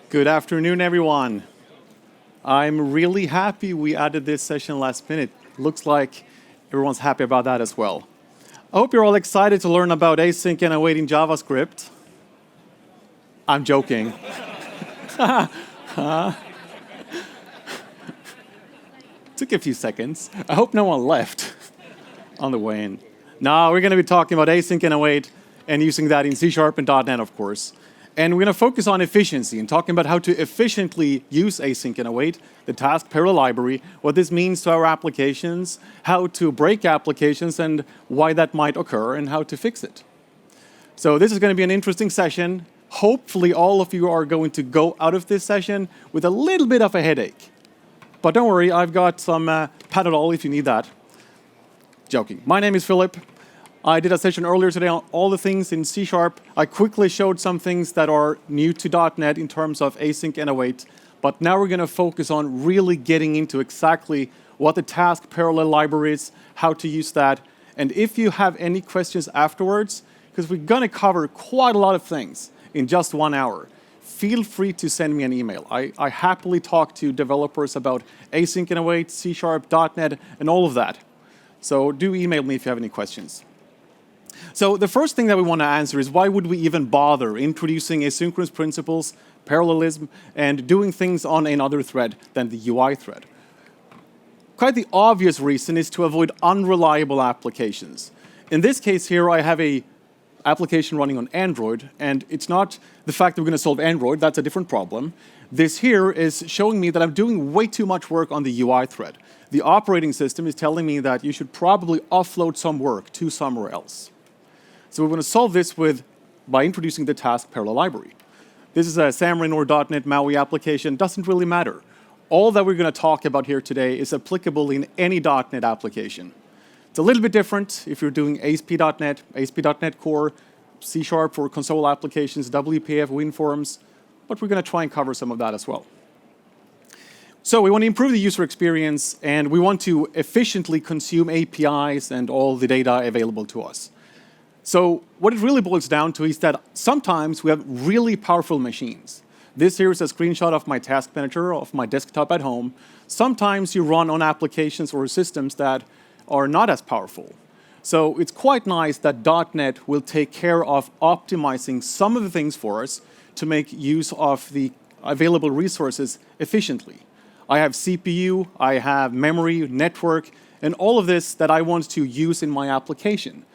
Good afternoon, everyone. I'm really happy we added this session last minute. Looks like everyone's happy about that as well. I hope you're all excited to learn about async and awaiting JavaScript. I'm joking. Took a few seconds. I hope no one left on the way in. Now we're going to be talking about async and await and using that in C# and .NET, of course. And we're going to focus on efficiency and talking about how to efficiently use async and await, the task parallel library, what this means to our applications, how to break applications and why that might occur and how to fix it. So this is going to be an interesting session. Hopefully all of you are going to go out of this session with a little bit of a headache. But don't worry, I've got some Panadol if you need that. Joking. My name is Filip. I did a session earlier today on all the things in C#. I quickly showed some things that are new to .NET in terms of async and await. But now we're going to focus on really getting into exactly what the task parallel library is, how to use that. And if you have any questions afterwards, because we're going to cover quite a lot of things in just 1 hour, feel free to send me an email. I happily talk to developers about async and await, C#, .NET, and all of that. So do email me if you have any questions. So the first thing that we want to answer is why would we even bother introducing asynchronous principles, parallelism, and doing things on another thread than the UI thread? Quite the obvious reason is to avoid unreliable applications. In this case here, I have a application running on Android, and it's not the fact that we're going to solve Android, that's a different problem. This here is showing me that I'm doing way too much work on the UI thread. The operating system is telling me that you should probably offload some work to somewhere else. So we're going to solve this by introducing the task parallel library. This is a Xamarin or .NET MAUI application, doesn't really matter. All that we're going to talk about here today is applicable in any .NET application. It's a little bit different if you're doing ASP.NET, ASP.NET Core, C# for console applications, WPF, WinForms, but we're going to try and cover some of that as well. So we want to improve the user experience, and we want to efficiently consume APIs and all the data available to us. So what it really boils down to is that sometimes we have really powerful machines. This here is a screenshot of my task manager of my desktop at home. Sometimes you run on applications or systems that are not as powerful. So it's quite nice that .NET will take care of optimizing some of the things for us to make use of the available resources efficiently. I have CPU, I have memory, network, and all of this that I want to use in my application.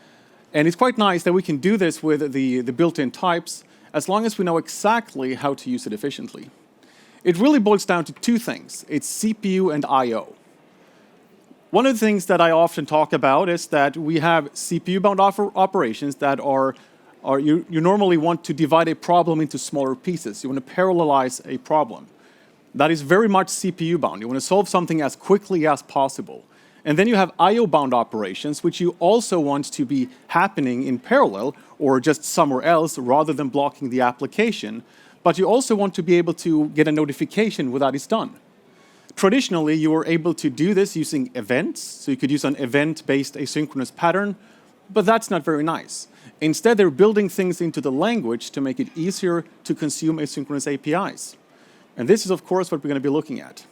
And it's quite nice that we can do this with the built-in types as long as we know exactly how to use it efficiently. It really boils down to two things. It's CPU and I/O. One of the things that I often talk about is that we have CPU-bound operations that you normally want to divide a problem into smaller pieces. You want to parallelize a problem. That is very much CPU-bound. You want to solve something as quickly as possible. And then you have I/O-bound operations, which you also want to be happening in parallel or just somewhere else rather than blocking the application. But you also want to be able to get a notification when that is done. Traditionally, you were able to do this using events. So you could use an event-based asynchronous pattern, but that's not very nice. Instead, they're building things into the language to make it easier to consume asynchronous APIs. And this is, of course, what we're going to be looking at.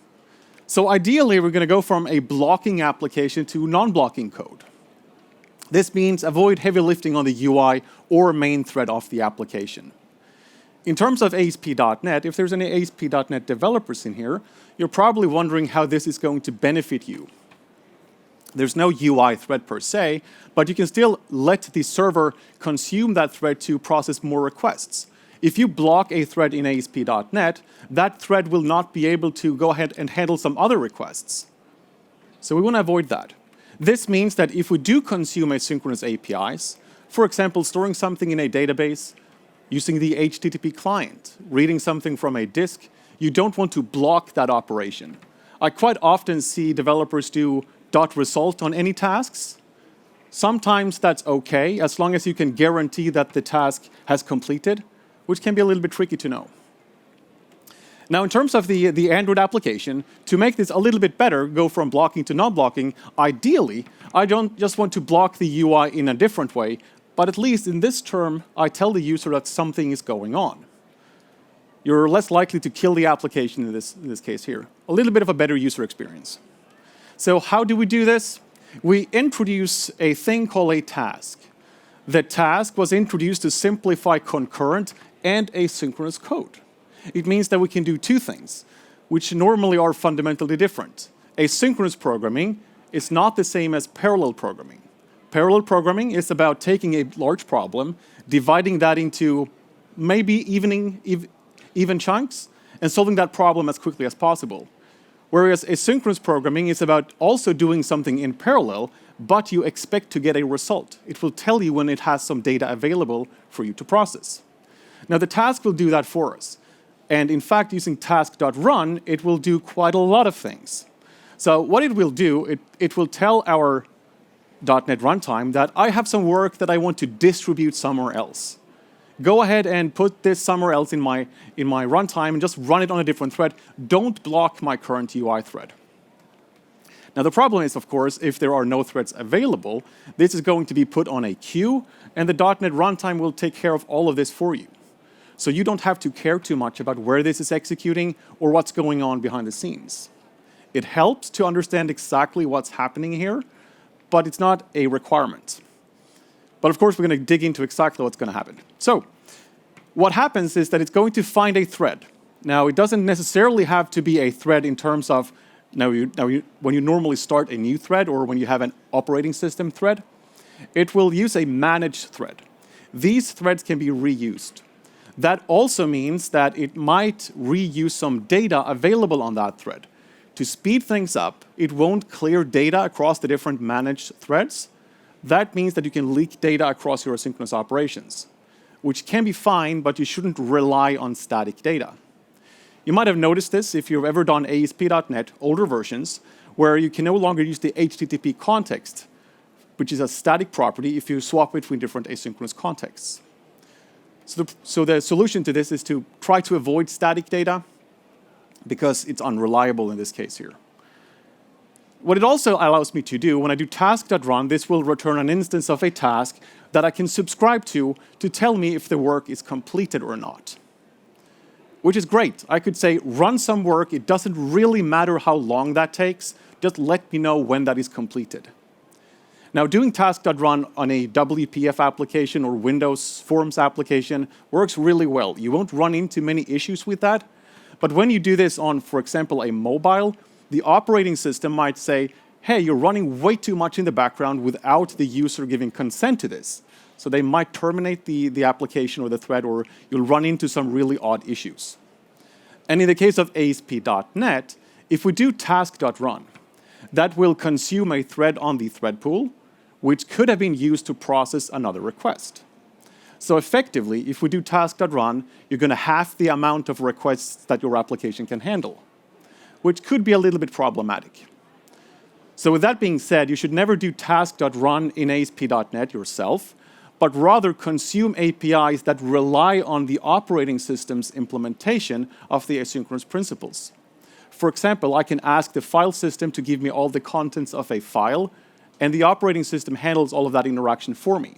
So ideally, we're going to go from a blocking application to non-blocking code. This means avoid heavy lifting on the UI or main thread of the application. In terms of ASP.NET, if there's any ASP.NET developers in here, you're probably wondering how this is going to benefit you. There's no UI thread per se, but you can still let the server consume that thread to process more requests. If you block a thread in ASP.NET, that thread will not be able to go ahead and handle some other requests. So we want to avoid that. This means that if we do consume asynchronous APIs, for example, storing something in a database, using the HTTP client, reading something from a disk, you don't want to block that operation. I quite often see developers do .result on any tasks. Sometimes that's okay, as long as you can guarantee that the task has completed, which can be a little bit tricky to know. Now, in terms of the Android application, to make this a little bit better, go from blocking to non-blocking, ideally, I don't just want to block the UI in a different way, but at least in this term, I tell the user that something is going on. you're less likely to kill the application in this case here. A little bit of a better user experience. So how do we do this? We introduce a thing called a task. The task was introduced to simplify concurrent and asynchronous code. It means that we can do two things, which normally are fundamentally different. Asynchronous programming is not the same as parallel programming. Parallel programming is about taking a large problem, dividing that into maybe even chunks, and solving that problem as quickly as possible. Whereas asynchronous programming is about also doing something in parallel, but you expect to get a result. It will tell you when it has some data available for you to process. Now, the task will do that for us. And in fact, using task.run, it will do quite a lot of things. So what it will do, it will tell our .NET runtime that I have some work that I want to distribute somewhere else. Go ahead and put this somewhere else in my runtime and just run it on a different thread. Don't block my current UI thread. Now, the problem is, of course, if there are no threads available, this is going to be put on a queue, and the .NET runtime will take care of all of this for you. So you don't have to care too much about where this is executing or what's going on behind the scenes. It helps to understand exactly what's happening here, but it's not a requirement. But of course, we're going to dig into exactly what's going to happen. So what happens is that it's going to find a thread. Now, it doesn't necessarily have to be a thread in terms of when you normally start a new thread or when you have an operating system thread. It will use a managed thread. These threads can be reused. That also means that it might reuse some data available on that thread. To speed things up, it won't clear data across the different managed threads. That means that you can leak data across your asynchronous operations, which can be fine, but you shouldn't rely on static data. You might have noticed this if you've ever done ASP.NET, older versions, where you can no longer use the HTTP context, which is a static property if you swap between different asynchronous contexts. So the solution to this is to try to avoid static data, because it's unreliable in this case here. What it also allows me to do, when I do task.run, this will return an instance of a task that I can subscribe to tell me if the work is completed or not. Which is great. I could say, run some work. It doesn't really matter how long that takes. Just let me know when that is completed. Now, doing task.run on a WPF application or Windows Forms application works really well. You won't run into many issues with that. But when you do this on, for example, a mobile, the operating system might say, hey, you're running way too much in the background without the user giving consent to this. So they might terminate the application or the thread, or you'll run into some really odd issues. And in the case of ASP.NET, if we do task.run, that will consume a thread on the thread pool, which could have been used to process another request. So effectively, if we do task.run, you're going to halve the amount of requests that your application can handle, which could be a little bit problematic. So with that being said, you should never do task.run in ASP.NET yourself, but rather consume APIs that rely on the operating system's implementation of the asynchronous principles. For example, I can ask the file system to give me all the contents of a file, and the operating system handles all of that interaction for me.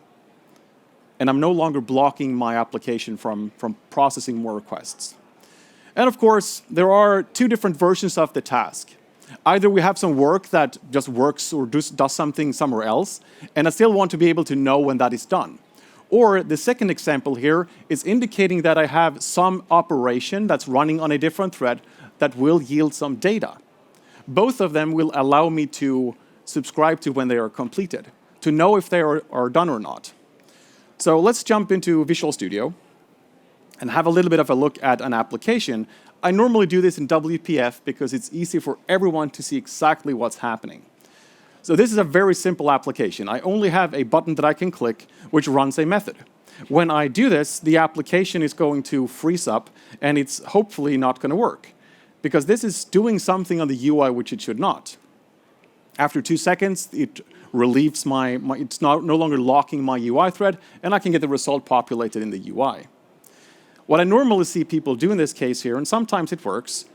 And I'm no longer blocking my application from processing more requests. And of course, there are two different versions of the task. Either we have some work that just works or does something somewhere else, and I still want to be able to know when that is done. Or the second example here is indicating that I have some operation that's running on a different thread that will yield some data. Both of them will allow me to subscribe to when they are completed, to know if they are done or not. So let's jump into Visual Studio and have a little bit of a look at an application. I normally do this in WPF because it's easy for everyone to see exactly what's happening. So this is a very simple application. I only have a button that I can click, which runs a method. When I do this, the application is going to freeze up, and it's hopefully not going to work, because this is doing something on the UI which it should not. After 2 seconds, it relieves it's no longer locking my UI thread, and I can get the result populated in the UI. What I normally see people do in this case here, and sometimes it works,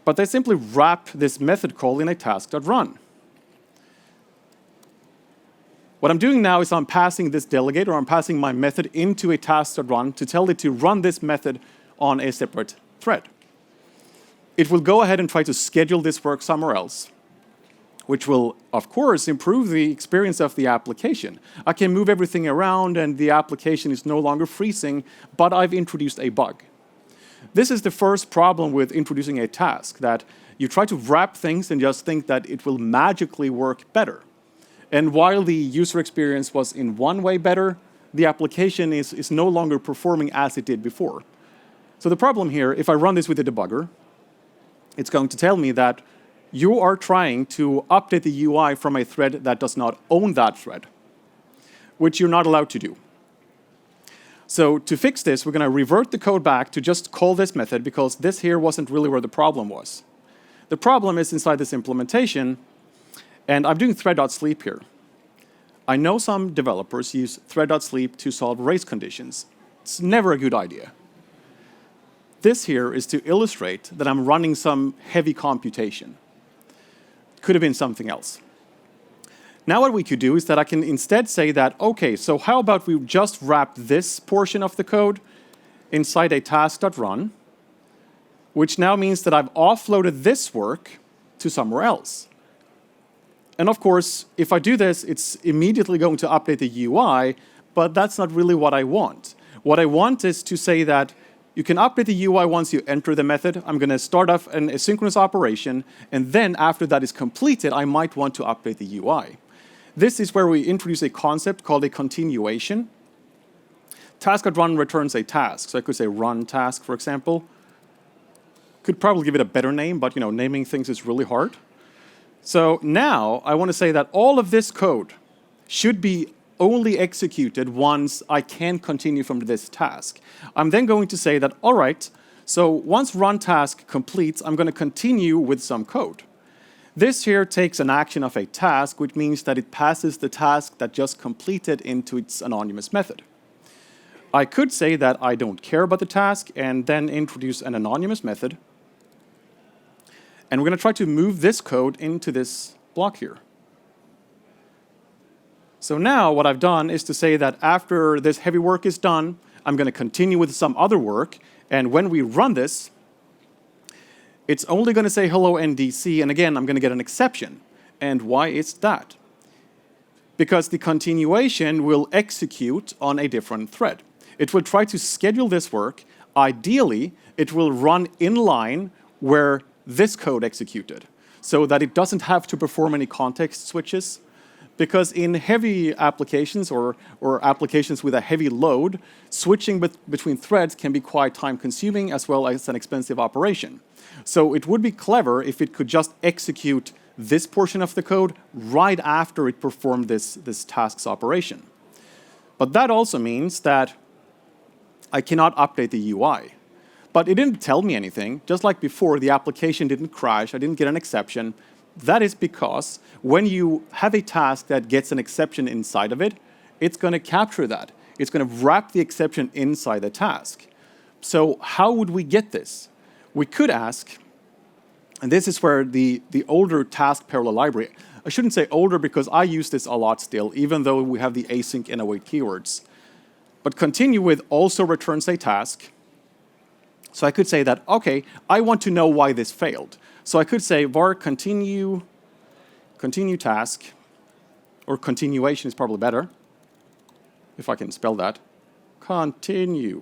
but they simply wrap this method call in a task.run. What I'm doing now is I'm passing this delegate, or I'm passing my method into a task.run to tell it to run this method on a separate thread. It will go ahead and try to schedule this work somewhere else, which will, of course, improve the experience of the application. I can move everything around and the application is no longer freezing, but I've introduced a bug. This is the first problem with introducing a task, that you try to wrap things and just think that it will magically work better. And while the user experience was in one way better, the application is no longer performing as it did before. So the problem here, if I run this with a debugger, it's going to tell me that you are trying to update the UI from a thread that does not own that thread, which you're not allowed to do. So to fix this, we're going to revert the code back to just call this method, because this here wasn't really where the problem was. The problem is inside this implementation, and I'm doing thread.sleep here. I know some developers use thread.sleep to solve race conditions. It's never a good idea. This here is to illustrate that I'm running some heavy computation. Could have been something else. Now what we could do is that I can instead say that, okay, so how about we just wrap this portion of the code inside a task.run, which now means that I've offloaded this work to somewhere else. And of course, if I do this, it's immediately going to update the UI, but that's not really what I want. What I want is to say that you can update the UI once you enter the method. I'm going to start off an asynchronous operation, and then after that is completed, I might want to update the UI. This is where we introduce a concept called a continuation. Task.run returns a task. So I could say run task, for example. Could probably give it a better name, but naming things is really hard. So now I want to say that all of this code should be only executed once I can continue from this task. I'm then going to say that, all right, so once run task completes, I'm going to continue with some code. This here takes an action of a task, which means that it passes the task that just completed into its anonymous method. I could say that I don't care about the task and then introduce an anonymous method. And we're going to try to move this code into this block here. So now what I've done is to say that after this heavy work is done, I'm going to continue with some other work. And when we run this, it's only going to say hello NDC. And again, I'm going to get an exception. And why is that? Because the continuation will execute on a different thread. It will try to schedule this work. Ideally, it will run in line where this code executed, so that it doesn't have to perform any context switches. Because in heavy applications or applications with a heavy load, switching between threads can be quite time-consuming as well as an expensive operation. So it would be clever if it could just execute this portion of the code right after it performed this task's operation. But that also means that I cannot update the UI. But it didn't tell me anything. Just like before, the application didn't crash. I didn't get an exception. That is because when you have a task that gets an exception inside of it, it's going to capture that. It's going to wrap the exception inside the task. So how would we get this? We could ask, and this is where the older task parallel library, I shouldn't say older because I use this a lot still, even though we have the async and await keywords. But continue with also returns a task. So I could say that, okay, I want to know why this failed. So I could say var continue task, or continuation is probably better, if I can spell that. Continuation.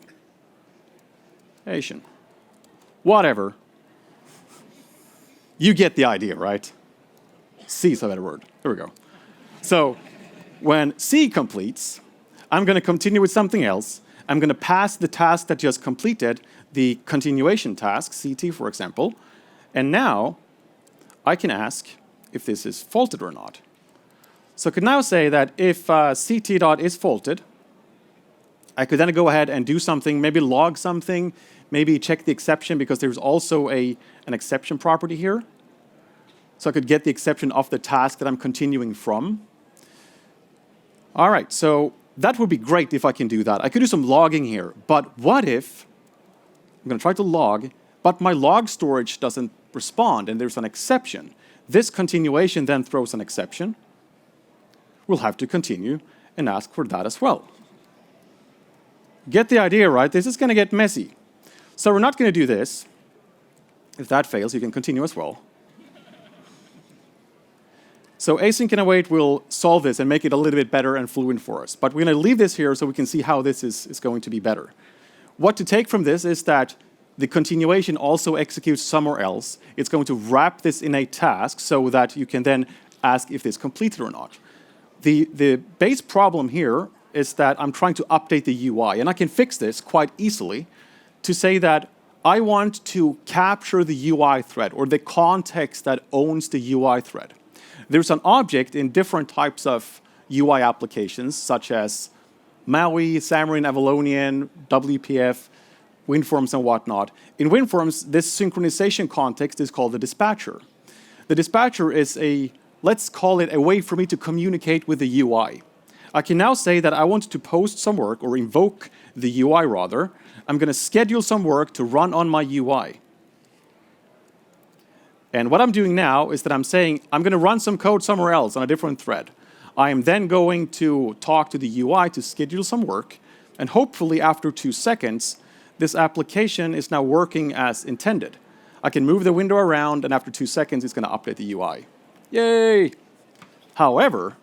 Whatever. You get the idea, right? C is a better word. Here we go. So when C completes, I'm going to continue with something else. I'm going to pass the task that just completed, the continuation task, CT for example, and now I can ask if this is faulted or not. So I could now say that if ct.is faulted, I could then go ahead and do something, maybe log something, maybe check the exception because there's also an exception property here. So I could get the exception of the task that I'm continuing from. All right, so that would be great if I can do that. I could do some logging here, but what if I'm going to try to log, but my log storage doesn't respond and there's an exception. This continuation then throws an exception. We'll have to continue and ask for that as well. Get the idea, right? This is going to get messy. So we're not going to do this. If that fails, you can continue as well. So async and await will solve this and make it a little bit better and fluent for us. But we're going to leave this here so we can see how this is going to be better. What to take from this is that the continuation also executes somewhere else. It's going to wrap this in a task so that you can then ask if it's completed or not. The base problem here is that I'm trying to update the UI, and I can fix this quite easily to say that I want to capture the UI thread or the context that owns the UI thread. There's an object in different types of UI applications, such as Maui, Xamarin, Avalonian, WPF, WinForms, and whatnot. In WinForms, this synchronization context is called the dispatcher. The dispatcher is let's call it a way for me to communicate with the UI. I can now say that I want to post some work, or invoke the UI rather. I'm going to schedule some work to run on my UI. And what I'm doing now is that I'm saying I'm going to run some code somewhere else on a different thread. I am then going to talk to the UI to schedule some work, and hopefully after 2 seconds, this application is now working as intended. I can move the window around, and after 2 seconds, it's going to update the UI. Yay! However,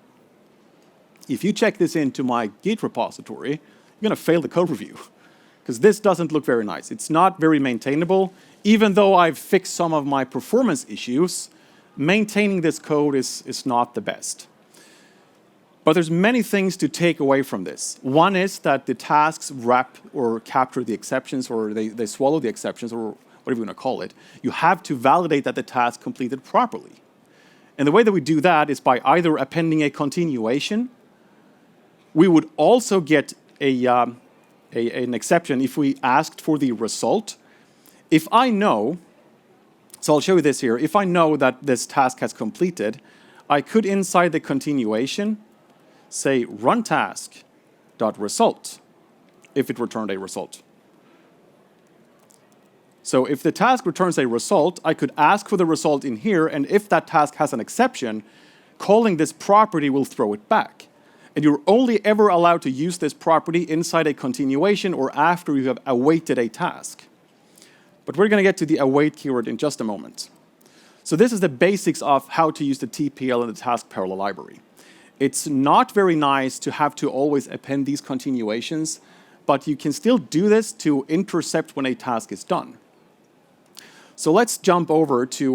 if you check this into my Git repository, you're going to fail the code review, because this doesn't look very nice. It's not very maintainable. Even though I've fixed some of my performance issues, maintaining this code is not the best. But there's many things to take away from this. One is that the tasks wrap or capture the exceptions, or they swallow the exceptions, or whatever you want to call it. You have to validate that the task completed properly. And the way that we do that is by either appending a continuation. We would also get an exception if we asked for the result. If I know, so I'll show you this here, if I know that this task has completed, I could inside the continuation say run task.result if it returned a result. So if the task returns a result, I could ask for the result in here, and if that task has an exception, calling this property will throw it back. And you're only ever allowed to use this property inside a continuation or after you have awaited a task. But we're going to get to the await keyword in just a moment. So this is the basics of how to use the TPL in the task parallel library. It's not very nice to have to always append these continuations, but you can still do this to intercept when a task is done. So let's jump over to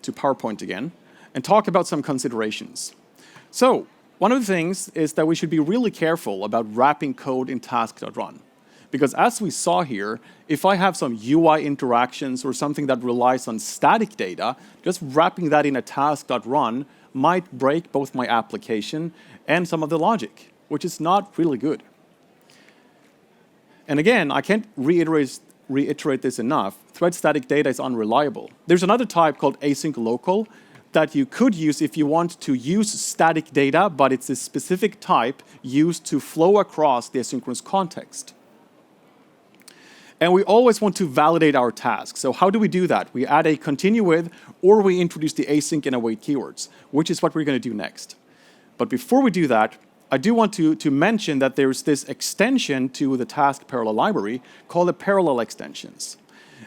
PowerPoint again and talk about some considerations. So one of the things is that we should be really careful about wrapping code in task.run. Because as we saw here, if I have some UI interactions or something that relies on static data, just wrapping that in a task.run might break both my application and some of the logic, which is not really good. And again, I can't reiterate this enough. Thread static data is unreliable. There's another type called async local that you could use if you want to use static data, but it's a specific type used to flow across the asynchronous context. And we always want to validate our tasks. So how do we do that? We add a continue with, or we introduce the async and await keywords, which is what we're going to do next. But before we do that, I do want to mention that there's this extension to the task parallel library called the parallel extensions.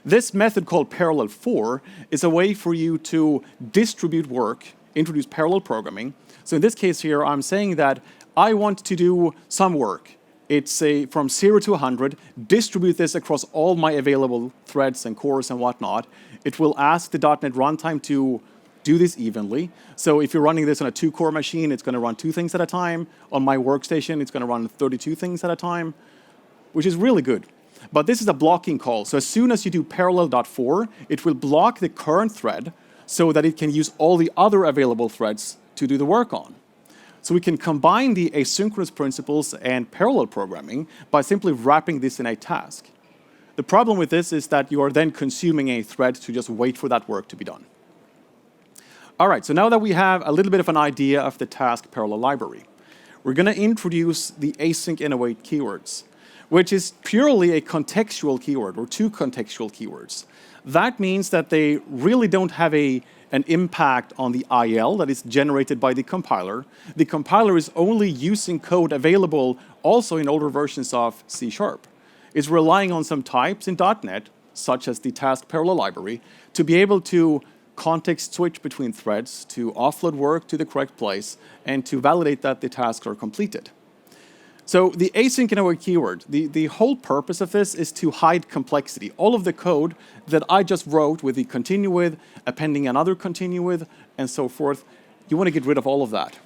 This method called parallel for is a way for you to distribute work, introduce parallel programming. So in this case here, I'm saying that I want to do some work. It's from 0 to 100, distribute this across all my available threads and cores and whatnot. It will ask the .NET runtime to do this evenly. So if you're running this on a 2-core machine, it's going to run 2 things at a time. On my workstation, it's going to run 32 things at a time, which is really good. But this is a blocking call. So as soon as you do parallel.for, it will block the current thread so that it can use all the other available threads to do the work on. So we can combine the asynchronous principles and parallel programming by simply wrapping this in a task. The problem with this is that you are then consuming a thread to just wait for that work to be done. All right, so now that we have a little bit of an idea of the task parallel library, we're going to introduce the async and await keywords, which is purely a contextual keyword, or 2 contextual keywords. That means that they really don't have an impact on the IL that is generated by the compiler. The compiler is only using code available also in older versions of C#. It's relying on some types in .NET, such as the task parallel library, to be able to context switch between threads, to offload work to the correct place, and to validate that the tasks are completed. So the async and await keyword, the whole purpose of this is to hide complexity. All of the code that I just wrote with the continue with, appending another continue with, and so forth, you want to get rid of all of that.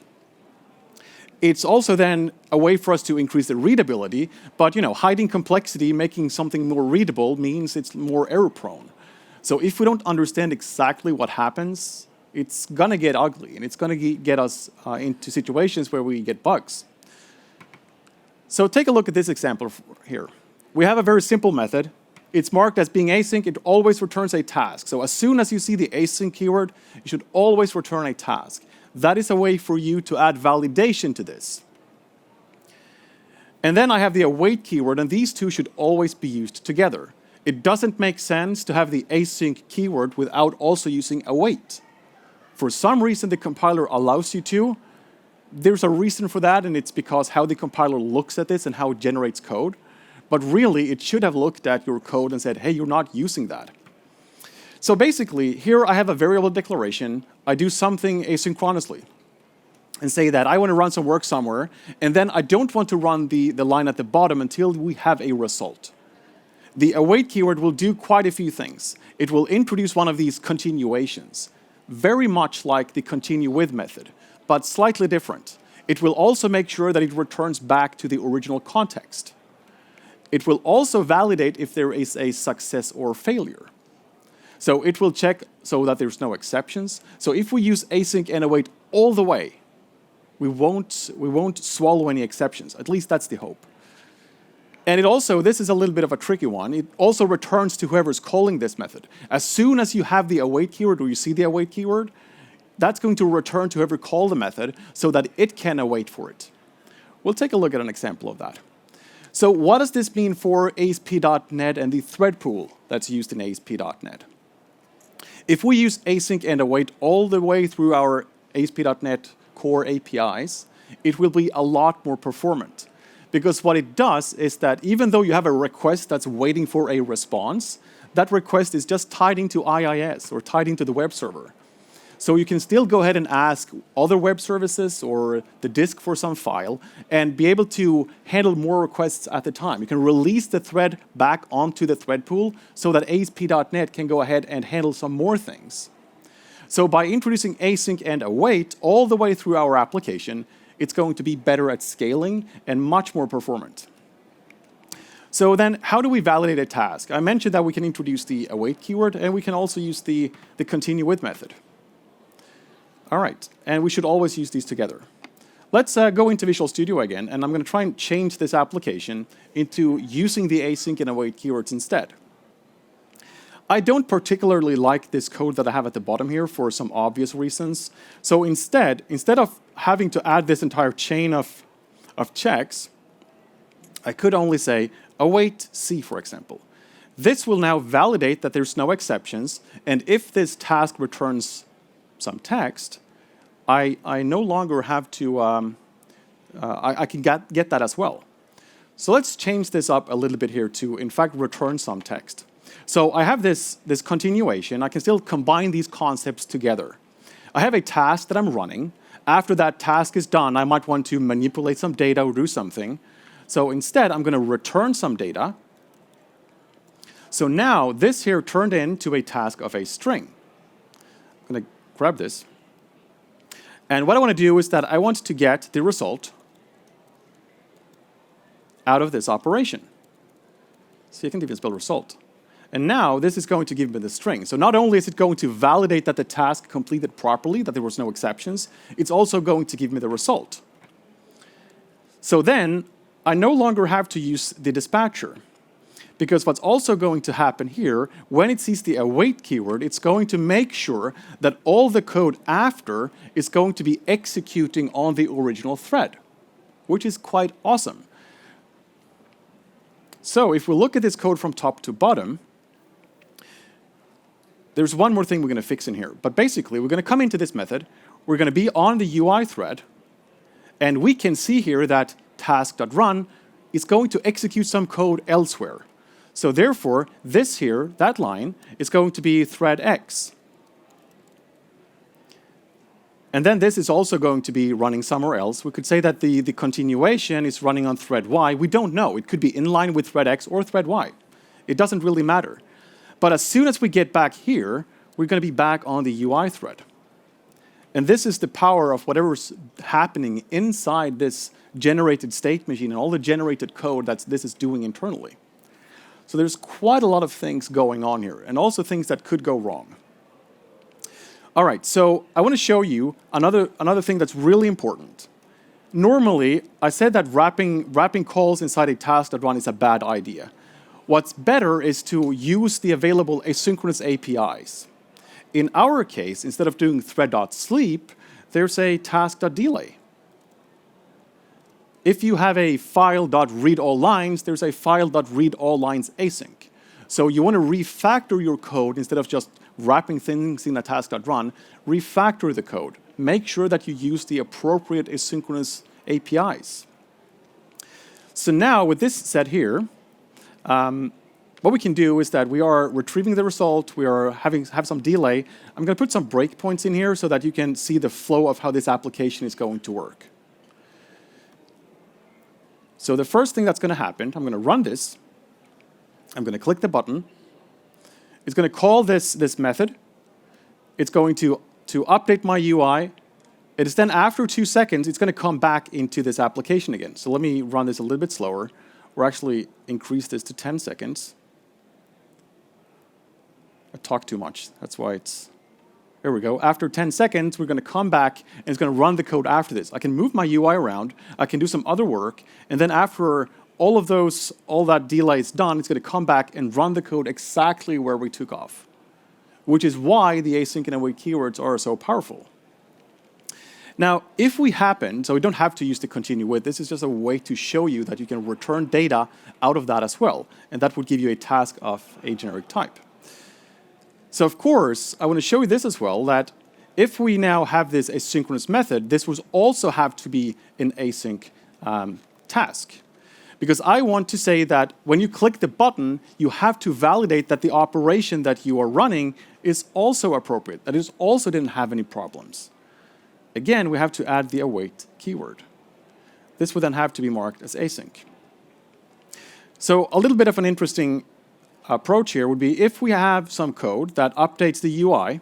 It's also then a way for us to increase the readability, but hiding complexity, making something more readable means it's more error prone. So if we don't understand exactly what happens, it's gonna get ugly, and it's gonna get us into situations where we get bugs. So take a look at this example here. We have a very simple method. It's marked as being async. It always returns a task. So as soon as you see the async keyword, you should always return a task. That is a way for you to add validation to this. And then I have the await keyword, and these two should always be used together. It doesn't make sense to have the async keyword without also using await. For some reason, the compiler allows you to. There's a reason for that, and it's because how the compiler looks at this and how it generates code. But really, it should have looked at your code and said, hey, you're not using that. So basically, here I have a variable declaration. I do something asynchronously and say that I want to run some work somewhere, and then I don't want to run the line at the bottom until we have a result. The await keyword will do quite a few things. It will introduce one of these continuations, very much like the continue with method, but slightly different. It will also make sure that it returns back to the original context. It will also validate if there is a success or failure. So it will check so that there's no exceptions. So if we use async and await all the way, we won't swallow any exceptions. At least that's the hope. And it also, this is a little bit of a tricky one, it also returns to whoever's calling this method. As soon as you have the await keyword or you see the await keyword, that's going to return to whoever called the method so that it can await for it. We'll take a look at an example of that. So what does this mean for ASP.NET and the thread pool that's used in ASP.NET? If we use async and await all the way through our ASP.NET core APIs, it will be a lot more performant. Because what it does is that even though you have a request that's waiting for a response, that request is just tied into IIS or tied into the web server. So you can still go ahead and ask other web services or the disk for some file and be able to handle more requests at the time. You can release the thread back onto the thread pool so that ASP.NET can go ahead and handle some more things. So by introducing async and await all the way through our application, it's going to be better at scaling and much more performant. So then, how do we validate a task? I mentioned that we can introduce the await keyword, and we can also use the continue with method. All right, and we should always use these together. Let's go into Visual Studio again, and I'm going to try and change this application into using the async and await keywords instead. I don't particularly like this code that I have at the bottom here for some obvious reasons. So instead of having to add this entire chain of checks, I could only say await C, for example. This will now validate that there's no exceptions, and if this task returns some text, I no longer have to, I can get that as well. So let's change this up a little bit here to, in fact, return some text. So I have this continuation. I can still combine these concepts together. I have a task that I'm running. After that task is done, I might want to manipulate some data or do something. So instead, I'm going to return some data. So now this here turned into a task of a string. I'm going to grab this. And what I want to do is that I want to get the result out of this operation. So you can even spell result. And now this is going to give me the string. So not only is it going to validate that the task completed properly, that there was no exceptions, it's also going to give me the result. So then I no longer have to use the dispatcher. Because what's also going to happen here, when it sees the await keyword, it's going to make sure that all the code after is going to be executing on the original thread, which is quite awesome. So if we look at this code from top to bottom, there's one more thing we're going to fix in here. But basically, we're going to come into this method. We're going to be on the UI thread. And we can see here that task.run is going to execute some code elsewhere. So therefore, this here, that line, is going to be thread X. And then this is also going to be running somewhere else. We could say that the continuation is running on thread Y. We don't know. It could be in line with thread X or thread Y. It doesn't really matter. But as soon as we get back here, we're going to be back on the UI thread. And this is the power of whatever's happening inside this generated state machine and all the generated code that this is doing internally. So there's quite a lot of things going on here, and also things that could go wrong. All right, so I want to show you another thing that's really important. Normally, I said that wrapping calls inside a task.run is a bad idea. What's better is to use the available asynchronous APIs. In our case, instead of doing thread.sleep, there's a task.delay. If you have a file.readAllLines, there's a file.readAllLines async. So you want to refactor your code instead of just wrapping things in a task.run. Refactor the code. Make sure that you use the appropriate asynchronous APIs. So now, with this set here, what we can do is that we are retrieving the result. We are have some delay. I'm going to put some breakpoints in here so that you can see the flow of how this application is going to work. So the first thing that's going to happen, I'm going to run this. I'm going to click the button. It's going to call this method. It's going to update my UI. It is then, after 2 seconds, it's going to come back into this application again. So let me run this a little bit slower, or actually increase this to 10 seconds. I talk too much. That's why it's... There we go. After 10 seconds, we're going to come back, and it's going to run the code after this. I can move my UI around. I can do some other work. And then after all that delay is done, it's going to come back and run the code exactly where we took off, which is why the async and await keywords are so powerful. Now, if we happen, so we don't have to use the continue with, this is just a way to show you that you can return data out of that as well. And that would give you a task of a generic type. So of course, I want to show you this as well, that if we now have this asynchronous method, this would also have to be an async task. Because I want to say that when you click the button, you have to validate that the operation that you are running is also appropriate, that it also didn't have any problems. Again, we have to add the await keyword. This would then have to be marked as async. So a little bit of an interesting approach here would be if we have some code that updates the UI.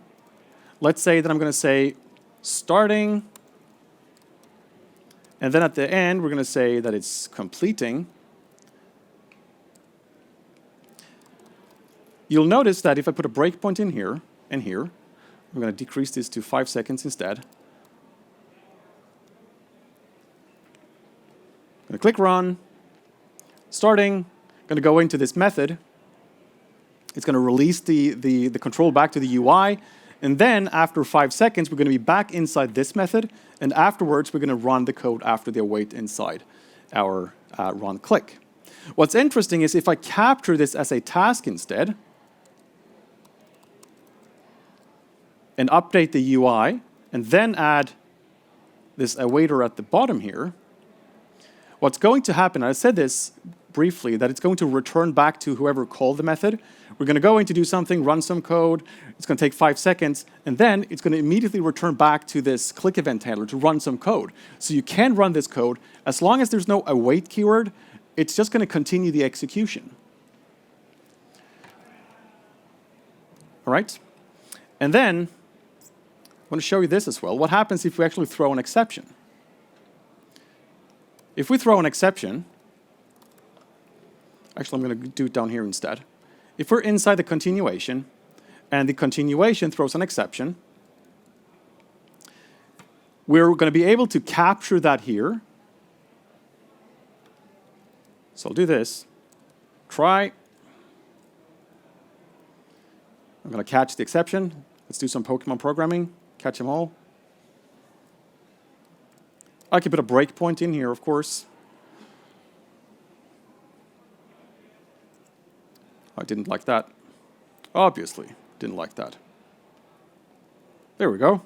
Let's say that I'm going to say starting, and then at the end we're going to say that it's completing. You'll notice that if I put a breakpoint in here and here, I'm going to decrease this to 5 seconds instead. I'm going to click run, starting, I'm going to go into this method. It's going to release the control back to the UI. And then after 5 seconds, we're going to be back inside this method. And afterwards, we're going to run the code after the await inside our run click. What's interesting is if I capture this as a task instead and update the UI and then add this awaiter at the bottom here, what's going to happen, I said this briefly, that it's going to return back to whoever called the method. We're going to go in to do something, run some code. It's going to take 5 seconds, and then it's going to immediately return back to this click event handler to run some code. So you can run this code. As long as there's no await keyword, it's just going to continue the execution. All right? And then I want to show you this as well. What happens if we actually throw an exception? If we throw an exception, actually, I'm going to do it down here instead. If we're inside the continuation, and the continuation throws an exception, we're going to be able to capture that here. So I'll do this. Try. I'm going to catch the exception. Let's do some Pokemon programming. Catch them all. I can put a breakpoint in here, of course. I didn't like that. Obviously, didn't like that. There we go.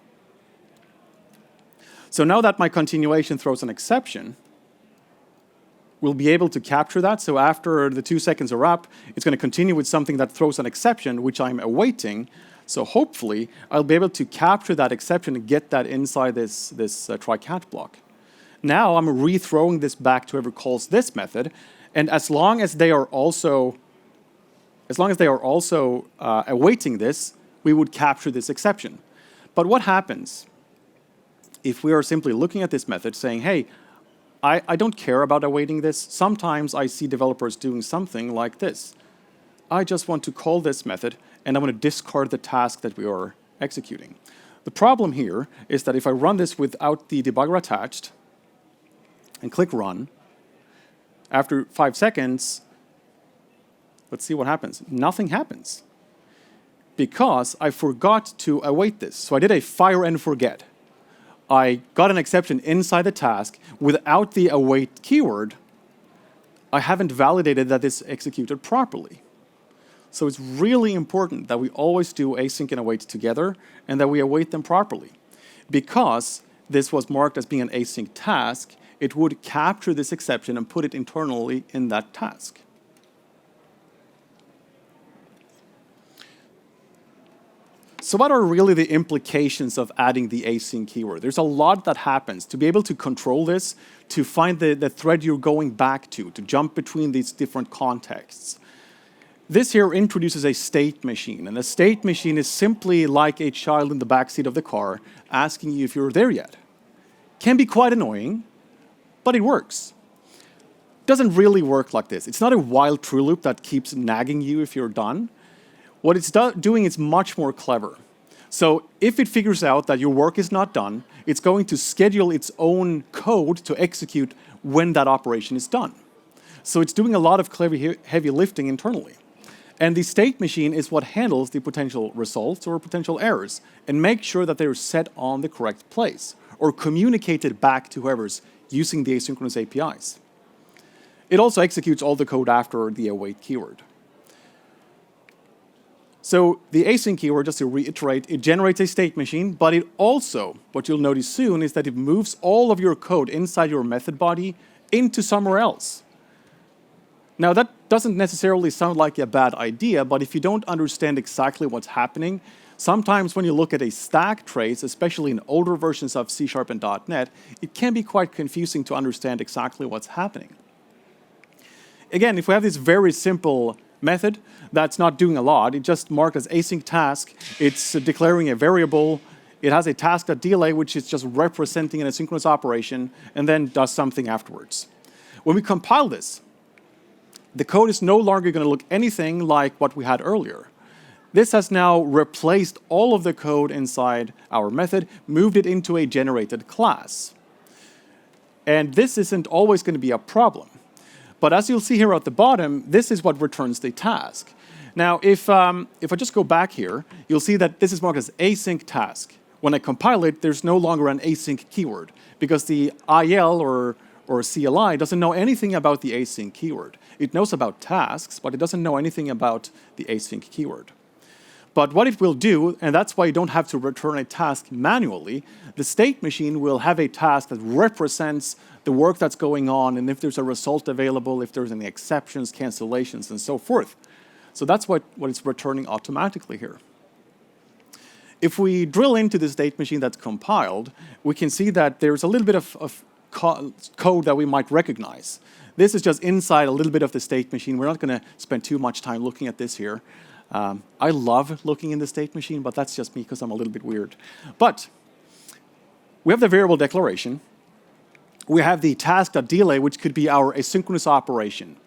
So now that my continuation throws an exception, we'll be able to capture that. So after the 2 seconds are up, it's going to continue with something that throws an exception, which I'm awaiting. So hopefully, I'll be able to capture that exception and get that inside this try catch block. Now I'm rethrowing this back to whoever calls this method, and as long as they are also awaiting this, we would capture this exception. But what happens if we are simply looking at this method saying, hey, I don't care about awaiting this. Sometimes I see developers doing something like this. I just want to call this method, and I want to discard the task that we are executing. The problem here is that if I run this without the debugger attached and click run, after 5 seconds, let's see what happens. Nothing happens because I forgot to await this. So I did a fire and forget. I got an exception inside the task without the await keyword. I haven't validated that this executed properly. So it's really important that we always do async and await together and that we await them properly. Because this was marked as being an async task, it would capture this exception and put it internally in that task. So what are really the implications of adding the async keyword? There's a lot that happens. To be able to control this, to find the thread you're going back to jump between these different contexts. This here introduces a state machine, and a state machine is simply like a child in the backseat of the car asking you if you're there yet. Can be quite annoying, but it works. Doesn't really work like this. It's not a while true loop that keeps nagging you if you're done. What it's doing is much more clever. So if it figures out that your work is not done, it's going to schedule its own code to execute when that operation is done. So it's doing a lot of clever heavy lifting internally. And the state machine is what handles the potential results or potential errors and makes sure that they're set on the correct place or communicated back to whoever's using the asynchronous APIs. It also executes all the code after the await keyword. So the async keyword, just to reiterate, it generates a state machine, but it also, what you'll notice soon, is that it moves all of your code inside your method body into somewhere else. Now, that doesn't necessarily sound like a bad idea, but if you don't understand exactly what's happening, sometimes when you look at a stack trace, especially in older versions of C# and .NET, it can be quite confusing to understand exactly what's happening. Again, if we have this very simple method that's not doing a lot, it just marked as async task, it's declaring a variable, it has a task.delay, which is just representing an asynchronous operation, and then does something afterwards. When we compile this, the code is no longer going to look anything like what we had earlier. This has now replaced all of the code inside our method, moved it into a generated class. And this isn't always going to be a problem. But as you'll see here at the bottom, this is what returns the task. Now, if I just go back here, you'll see that this is marked as async task. When I compile it, there's no longer an async keyword because the IL or CLI doesn't know anything about the async keyword. It knows about tasks, but it doesn't know anything about the async keyword. But what it will do, and that's why you don't have to return a task manually, the state machine will have a task that represents the work that's going on, and if there's a result available, if there's any exceptions, cancellations, and so forth. So that's what it's returning automatically here. If we drill into the state machine that's compiled, we can see that there's a little bit of code that we might recognize. This is just inside a little bit of the state machine. We're not going to spend too much time looking at this here. I love looking in the state machine, but that's just me because I'm a little bit weird. But we have the variable declaration. We have the task.delay, which could be our asynchronous operation.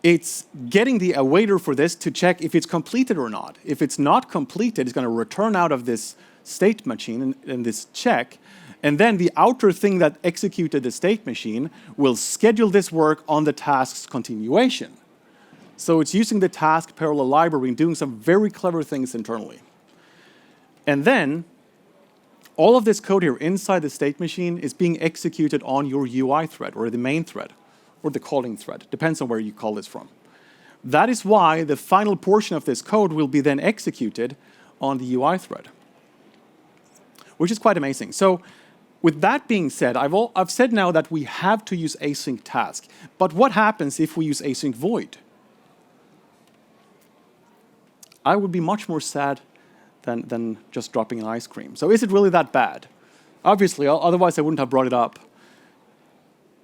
It's getting the awaiter for this to check if it's completed or not. If it's not completed, it's going to return out of this state machine and this check. And then the outer thing that executed the state machine will schedule this work on the task's continuation. So it's using the task parallel library and doing some very clever things internally. And then all of this code here inside the state machine is being executed on your UI thread or the main thread or the calling thread. Depends on where you call this from. That is why the final portion of this code will be then executed on the UI thread, which is quite amazing. So With that being said, I've said now that we have to use async task. But what happens if we use async void? I would be much more sad than just dropping an ice cream. So is it really that bad? Obviously, otherwise I wouldn't have brought it up.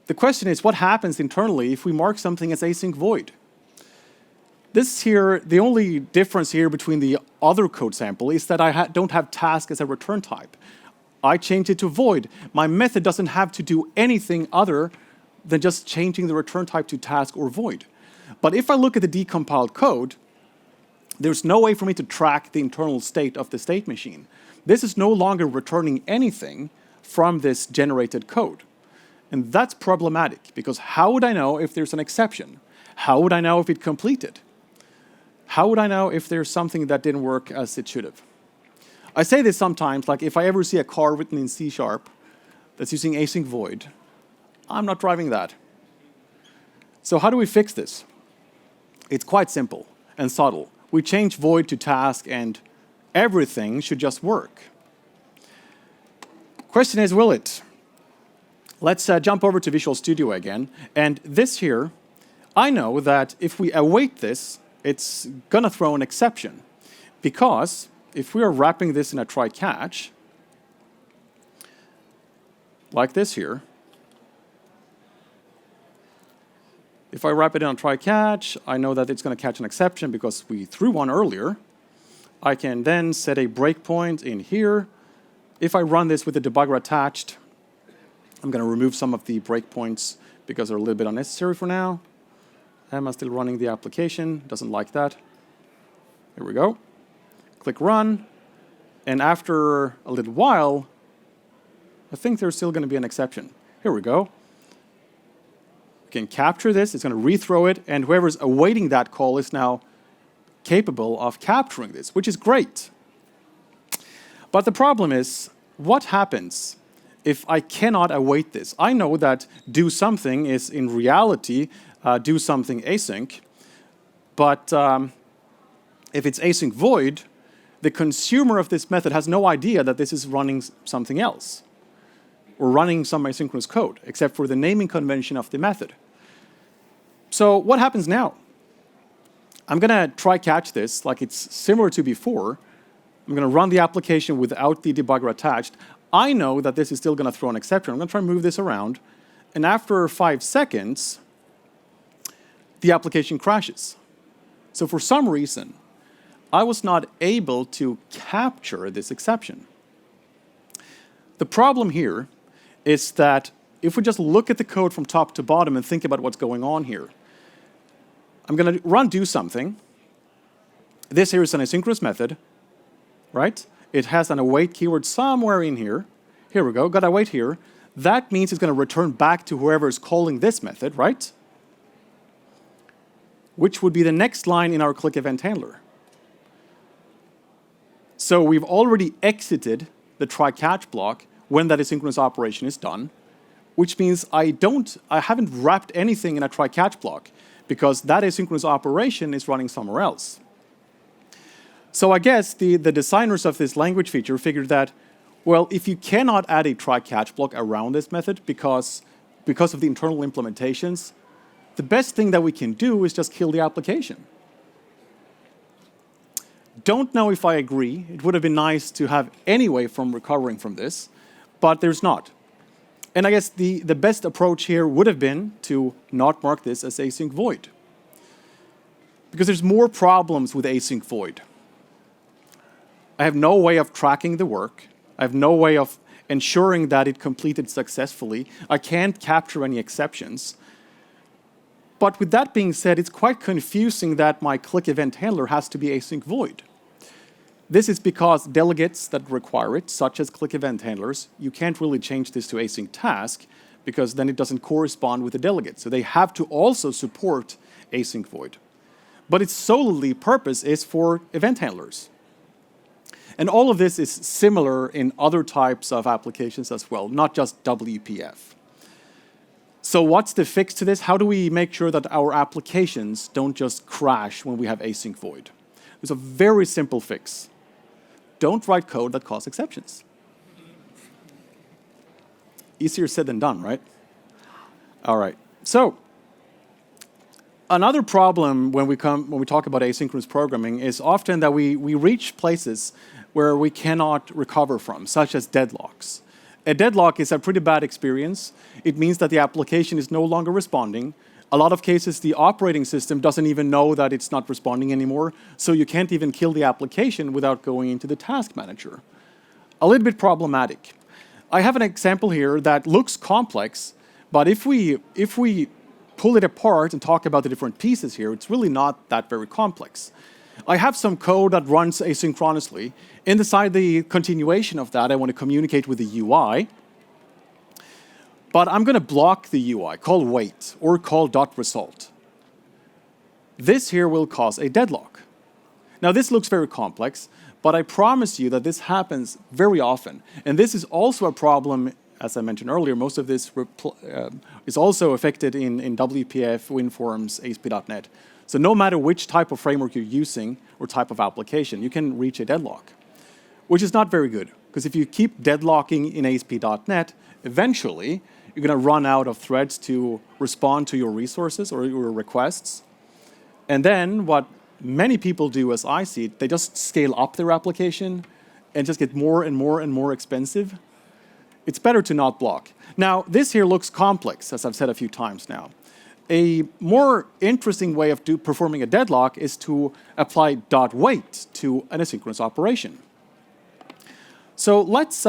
The question is, what happens internally if we mark something as async void? This here, the only difference here between the other code sample is that I don't have task as a return type. I change it to void. My method doesn't have to do anything other than just changing the return type to task or void. But if I look at the decompiled code, there's no way for me to track the internal state of the state machine. This is no longer returning anything from this generated code. And that's problematic, because how would I know if there's an exception? How would I know if it completed? How would I know if there's something that didn't work as it should have? I say this sometimes, like if I ever see a car written in C# that's using async void, I'm not driving that. So how do we fix this? It's quite simple and subtle. We change void to task and everything should just work. Question is, will it? Let's jump over to Visual Studio again. And this here, I know that if we await this, it's going to throw an exception. Because if we are wrapping this in a try-catch, like this here, if I wrap it in a try-catch, I know that it's going to catch an exception because we threw one earlier. I can then set a breakpoint in here. If I run this with the debugger attached, I'm going to remove some of the breakpoints because they're a little bit unnecessary for now. Am I still running the application? Doesn't like that. Here we go. Click Run. And after a little while, I think there's still going to be an exception. Here we go. We can capture this. It's going to rethrow it. And whoever's awaiting that call is now capable of capturing this, which is great. But the problem is, what happens if I cannot await this? I know that do something is in reality do something async, but if it's async void, the consumer of this method has no idea that this is running something else or running some asynchronous code, except for the naming convention of the method. So what happens now? I'm going to try catch this like it's similar to before. I'm going to run the application without the debugger attached. I know that this is still going to throw an exception. I'm going to try and move this around. And after 5 seconds, the application crashes. So for some reason, I was not able to capture this exception. The problem here is that if we just look at the code from top to bottom and think about what's going on here, I'm going to run do something. This here is an asynchronous method, right? It has an await keyword somewhere in here. Here we go, got await here. That means it's going to return back to whoever is calling this method, right? Which would be the next line in our click event handler. So we've already exited the try-catch block when that asynchronous operation is done, which means I haven't wrapped anything in a try-catch block because that asynchronous operation is running somewhere else. So I guess the designers of this language feature figured that, well, if you cannot add a try-catch block around this method because of the internal implementations, the best thing that we can do is just kill the application. Don't know if I agree. It would have been nice to have any way from recovering from this, but there's not. And I guess the best approach here would have been to not mark this as async void. Because there's more problems with async void. I have no way of tracking the work. I have no way of ensuring that it completed successfully. I can't capture any exceptions. But with that being said, it's quite confusing that my click event handler has to be async void. This is because delegates that require it, such as click event handlers, you can't really change this to async task because then it doesn't correspond with the delegate. So they have to also support async void. But its solely purpose is for event handlers. And all of this is similar in other types of applications as well, not just WPF. So what's the fix to this? How do we make sure that our applications don't just crash when we have async void? There's a very simple fix. Don't write code that causes exceptions. Easier said than done, right? All right. So another problem when we talk about asynchronous programming is often that we reach places where we cannot recover from, such as deadlocks. A deadlock is a pretty bad experience. It means that the application is no longer responding. A lot of cases, the operating system doesn't even know that it's not responding anymore, so you can't even kill the application without going into the task manager. A little bit problematic. I have an example here that looks complex, but if we pull it apart and talk about the different pieces here, it's really not that very complex. I have some code that runs asynchronously. Inside the continuation of that, I want to communicate with the UI. But I'm going to block the UI, call wait, or call .result. This here will cause a deadlock. Now, this looks very complex, but I promise you that this happens very often. And this is also a problem, as I mentioned earlier, most of this is also affected in WPF, WinForms, ASP.NET. So no matter which type of framework you're using or type of application, you can reach a deadlock, which is not very good. Because if you keep deadlocking in ASP.NET, eventually you're going to run out of threads to respond to your resources or your requests. And then what many people do, as I see it, they just scale up their application and just get more and more and more expensive. It's better to not block. Now, this here looks complex, as I've said a few times now. A more interesting way of performing a deadlock is to apply .wait to an asynchronous operation. So let's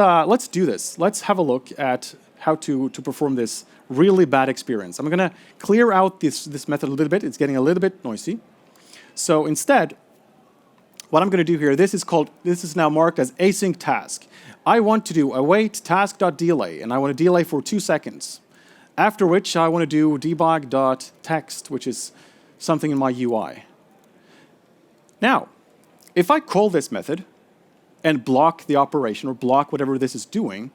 do this. Let's have a look at how to perform this really bad experience. I'm going to clear out this method a little bit. It's getting a little bit noisy. So instead, what I'm going to do here, this is now marked as async task. I want to do await task.delay, and I want to delay for 2 seconds. After which, I want to do debug.text, which is something in my UI. Now, if I call this method and block the operation or block whatever this is doing,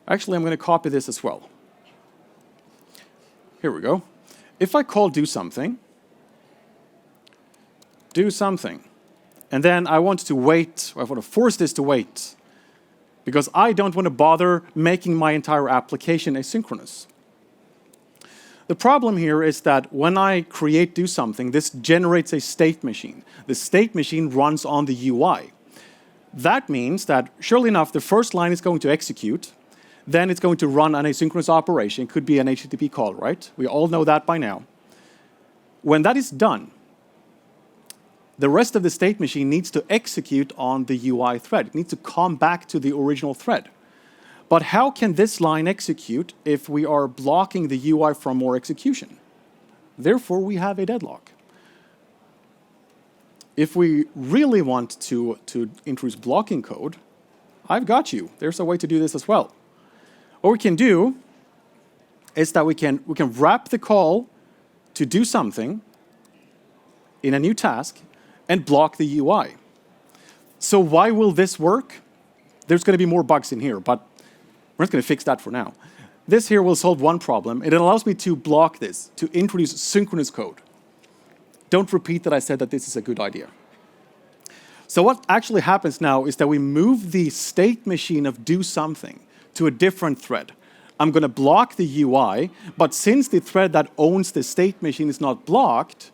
actually, I'm going to copy this as well. Here we go. If I call do something, and then I want to wait, I want to force this to wait, because I don't want to bother making my entire application asynchronous. The problem here is that when I create do something, this generates a state machine. The state machine runs on the UI. That means that, surely enough, the first line is going to execute. Then it's going to run an asynchronous operation. It could be an HTTP call, right? We all know that by now. When that is done, the rest of the state machine needs to execute on the UI thread. It needs to come back to the original thread. But how can this line execute if we are blocking the UI from more execution? Therefore, we have a deadlock. If we really want to introduce blocking code, I've got you. There's a way to do this as well. What we can do is that we can wrap the call to do something in a new task and block the UI. So why will this work? There's going to be more bugs in here, but we're not going to fix that for now. This here will solve one problem. It allows me to block this, to introduce synchronous code. Don't repeat that I said that this is a good idea. So what actually happens now is that we move the state machine of do something to a different thread. I'm going to block the UI, but since the thread that owns the state machine is not blocked,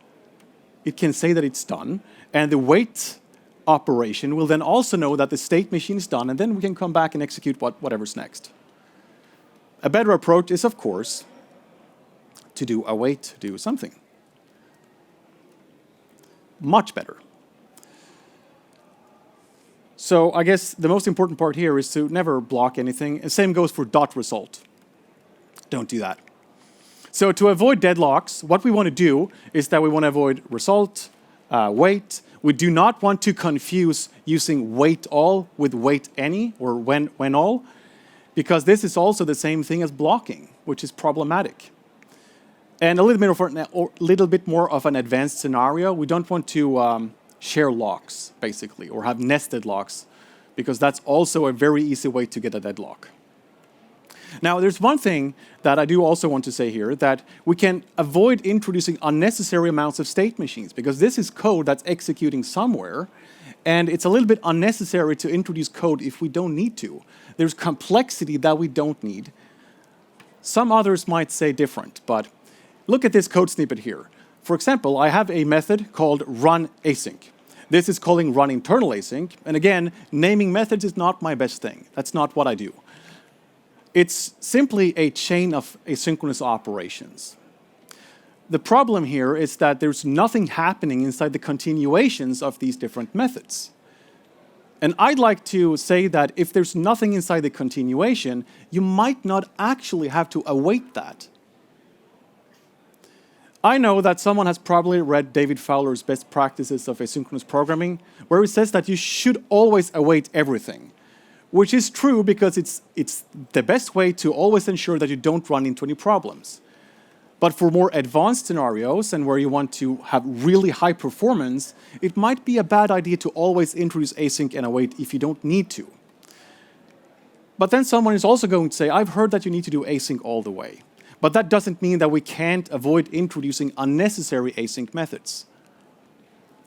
it can say that it's done, and the wait operation will then also know that the state machine is done, and then we can come back and execute whatever's next. A better approach is, of course, to do await do something. Much better. So I guess the most important part here is to never block anything. And same goes for .result. Don't do that. So to avoid deadlocks, what we want to do is that we want to avoid result, wait. We do not want to confuse using wait all with wait any or when all, because this is also the same thing as blocking, which is problematic. And a little bit more of an advanced scenario, we don't want to share locks, basically, or have nested locks, because that's also a very easy way to get a deadlock. Now, there's one thing that I do also want to say here, that we can avoid introducing unnecessary amounts of state machines, because this is code that's executing somewhere, and it's a little bit unnecessary to introduce code if we don't need to. There's complexity that we don't need. Some others might say different, but look at this code snippet here. For example, I have a method called run async. This is calling run internal async, and again, naming methods is not my best thing. That's not what I do. It's simply a chain of asynchronous operations. The problem here is that there's nothing happening inside the continuations of these different methods. And I'd like to say that if there's nothing inside the continuation, you might not actually have to await that. I know that someone has probably read David Fowler's Best Practices of Asynchronous Programming, where he says that you should always await everything, which is true because it's the best way to always ensure that you don't run into any problems. But for more advanced scenarios and where you want to have really high performance, it might be a bad idea to always introduce async and await if you don't need to. But then someone is also going to say, I've heard that you need to do async all the way. But that doesn't mean that we can't avoid introducing unnecessary async methods.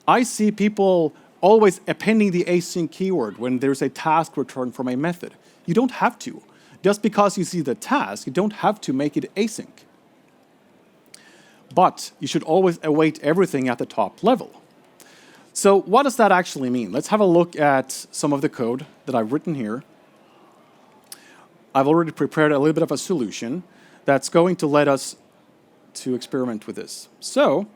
I see people always appending the async keyword when there's a task returned from a method. You don't have to. Just because you see the task, you don't have to make it async. But you should always await everything at the top level. So what does that actually mean? Let's have a look at some of the code that I've written here. I've already prepared a little bit of a solution that's going to let us to experiment with this. So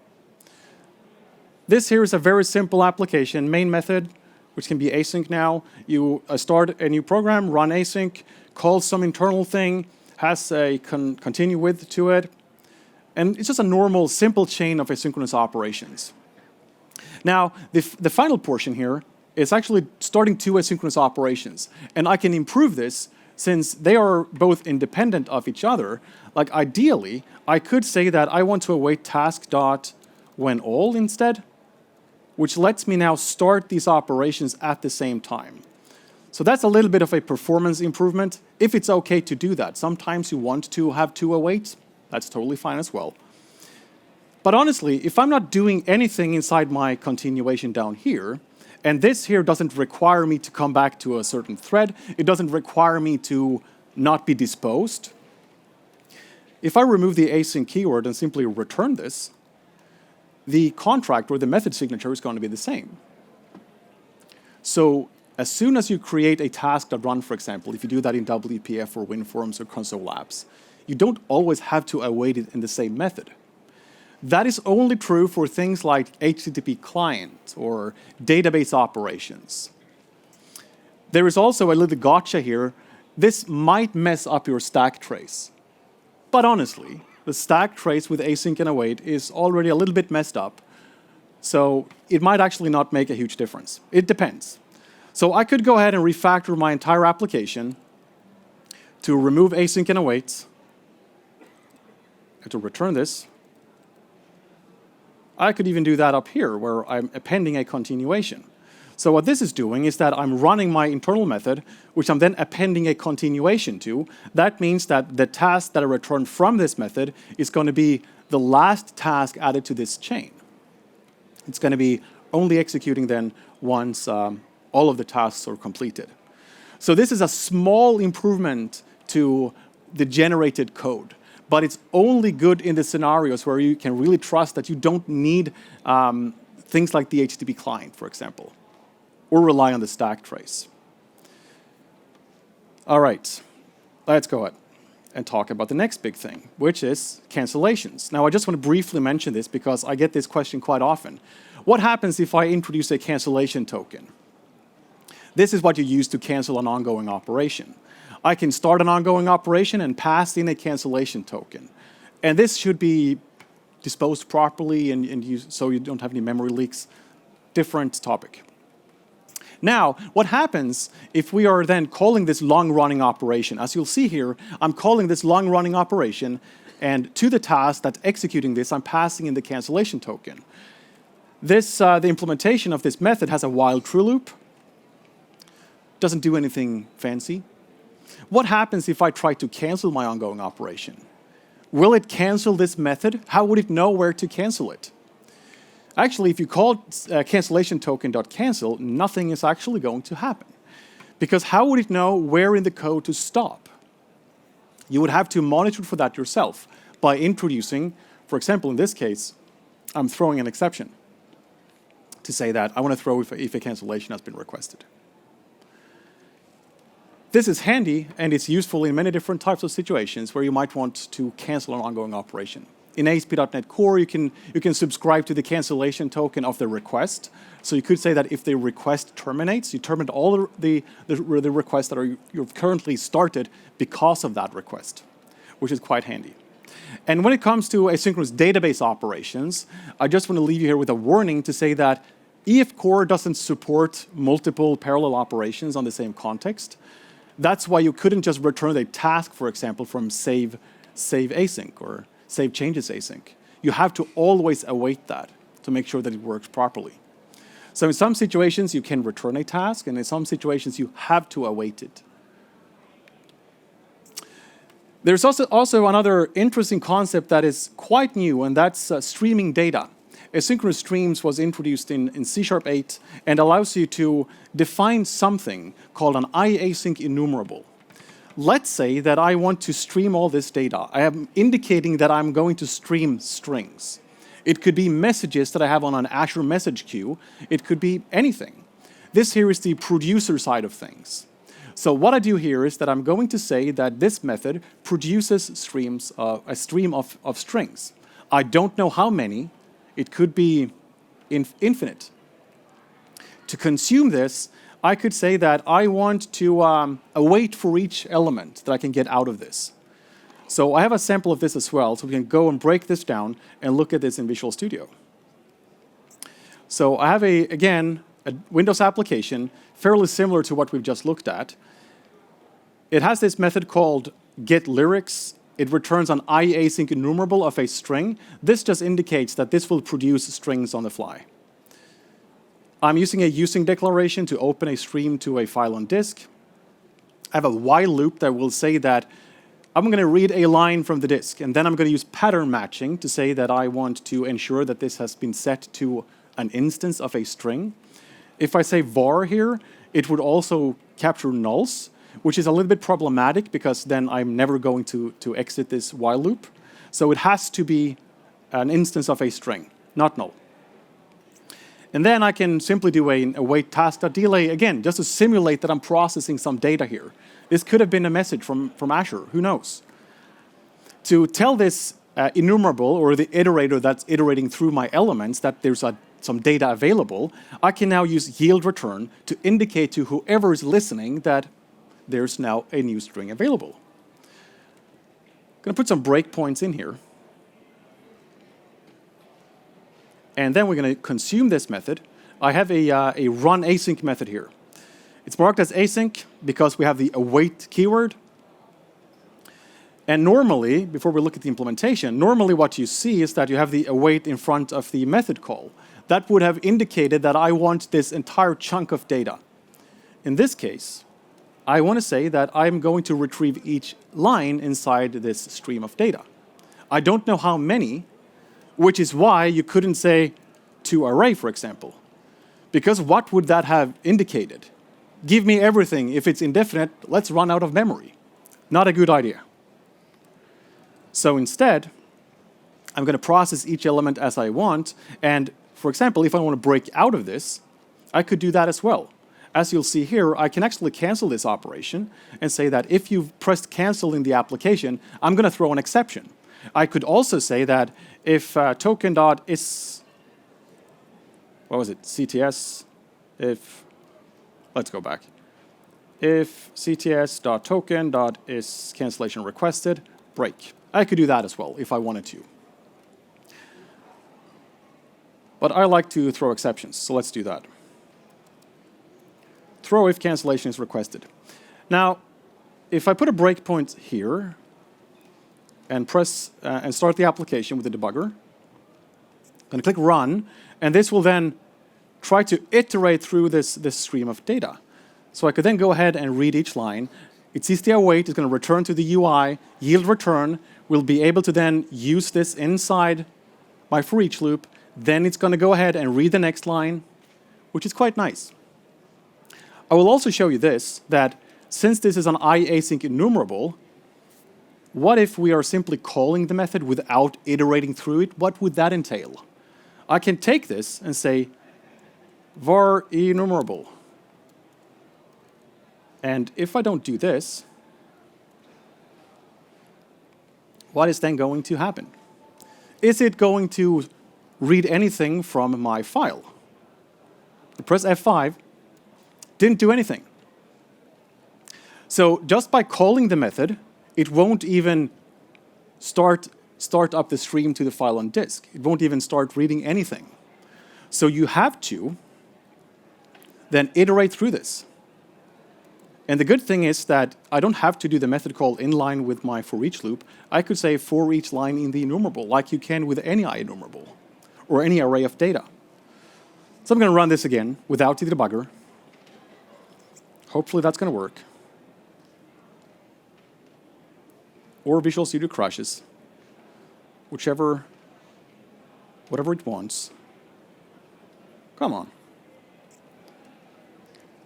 this here is a very simple application, main method, which can be async now. You start a new program, run async, call some internal thing, has a continue with to it, and it's just a normal, simple chain of asynchronous operations. Now, the final portion here is actually starting two asynchronous operations, and I can improve this since they are both independent of each other. Like ideally, I could say that I want to await task dot when all instead, which lets me now start these operations at the same time. So that's a little bit of a performance improvement, if it's okay to do that. Sometimes you want to have two awaits, that's totally fine as well. But honestly, if I'm not doing anything inside my continuation down here, and this here doesn't require me to come back to a certain thread, it doesn't require me to not be disposed. If I remove the async keyword and simply return this, the contract or the method signature is going to be the same. So as soon as you create a task.run, for example, if you do that in WPF or WinForms or console apps, you don't always have to await it in the same method. That is only true for things like HTTP client or database operations. There is also a little gotcha here. This might mess up your stack trace. But honestly, the stack trace with async and await is already a little bit messed up. So it might actually not make a huge difference. It depends. So I could go ahead and refactor my entire application to remove async and await, and to return this. I could even do that up here, where I'm appending a continuation. So what this is doing is that I'm running my internal method, which I'm then appending a continuation to. That means that the task that I return from this method is going to be the last task added to this chain. It's going to be only executing then once all of the tasks are completed. So this is a small improvement to the generated code. But it's only good in the scenarios where you can really trust that you don't need things like the HTTP client, for example, or rely on the stack trace. All right, let's go ahead and talk about the next big thing, which is cancellations. Now, I just want to briefly mention this because I get this question quite often. What happens if I introduce a cancellation token? This is what you use to cancel an ongoing operation. I can start an ongoing operation and pass in a cancellation token. And this should be disposed properly so you don't have any memory leaks. Different topic. Now, what happens if we are then calling this long-running operation? As you'll see here, I'm calling this long-running operation, and to the task that's executing this, I'm passing in the cancellation token. The implementation of this method has a while true loop. Doesn't do anything fancy. What happens if I try to cancel my ongoing operation? Will it cancel this method? How would it know where to cancel it? Actually, if you call cancellation token.cancel, nothing is actually going to happen. Because how would it know where in the code to stop? you would have to monitor for that yourself by introducing, for example, in this case, I'm throwing an exception to say that I want to throw if a cancellation has been requested. This is handy, and it's useful in many different types of situations where you might want to cancel an ongoing operation. In ASP.NET Core, you can subscribe to the cancellation token of the request. So you could say that if the request terminates, you terminate all the requests that you've currently started because of that request, which is quite handy. And when it comes to asynchronous database operations, I just want to leave you here with a warning to say that EF Core doesn't support multiple parallel operations on the same context. That's why you couldn't just return a task, for example, from save async or save changes async. You have to always await that to make sure that it works properly. So in some situations, you can return a task, and in some situations, you have to await it. There's also another interesting concept that is quite new, and that's streaming data. Asynchronous streams was introduced in C#8 and allows you to define something called an iasync enumerable. Let's say that I want to stream all this data. I am indicating that I'm going to stream strings. It could be messages that I have on an Azure message queue. It could be anything. This here is the producer side of things. So what I do here is that I'm going to say that this method produces a stream of strings. I don't know how many. It could be infinite. To consume this, I could say that I want to await for each element that I can get out of this. So I have a sample of this as well, so we can go and break this down and look at this in Visual Studio. So I have, again, a Windows application, fairly similar to what we've just looked at. It has this method called getLyrics. It returns an iasync enumerable of a string. This just indicates that this will produce strings on the fly. I'm using a using declaration to open a stream to a file on disk. I have a while loop that will say that I'm going to read a line from the disk, and then I'm going to use pattern matching to say that I want to ensure that this has been set to an instance of a string. If I say var here, it would also capture nulls, which is a little bit problematic because then I'm never going to exit this while loop. So it has to be an instance of a string, not null. And then I can simply do a await task.delay, again, just to simulate that I'm processing some data here. This could have been a message from Azure, who knows? To tell this enumerable, or the iterator that's iterating through my elements, that there's some data available, I can now use yield return to indicate to whoever is listening that there's now a new string available. I'm going to put some breakpoints in here. And then we're going to consume this method. I have a run async method here. It's marked as async because we have the await keyword. And normally, before we look at the implementation, normally what you see is that you have the await in front of the method call. That would have indicated that I want this entire chunk of data. In this case, I want to say that I'm going to retrieve each line inside this stream of data. I don't know how many, which is why you couldn't say to array, for example. Because what would that have indicated? Give me everything. If it's indefinite, let's run out of memory. Not a good idea. So instead, I'm going to process each element as I want. And for example, if I want to break out of this, I could do that as well. As you'll see here, I can actually cancel this operation and say that if you've pressed cancel in the application, I'm going to throw an exception. I could also say that if token.is, what was it, CTS, let's go back. If cts.token.is cancellation requested, break. I could do that as well if I wanted to. But I like to throw exceptions, so let's do that. Throw if cancellation is requested. Now, if I put a breakpoint here and press and start the application with the debugger, I'm going to click run, and this will then try to iterate through this stream of data. So I could then go ahead and read each line. It sees the await, it's going to return to the UI, yield return. We'll be able to then use this inside my for each loop. Then it's going to go ahead and read the next line, which is quite nice. I will also show you this, that since this is an iasync enumerable, What if we are simply calling the method without iterating through it? What would that entail? I can take this and say var enumerable. And if I don't do this, what is then going to happen? Is it going to read anything from my file? I press F5, didn't do anything. So just by calling the method, it won't even start up the stream to the file on disk. It won't even start reading anything. So you have to then iterate through this. And the good thing is that I don't have to do the method call in line with my for each loop. I could say for each line in the enumerable, like you can with any enumerable or any array of data. So I'm going to run this again without the debugger. Hopefully that's going to work. Or Visual Studio crashes, whatever it wants. Come on.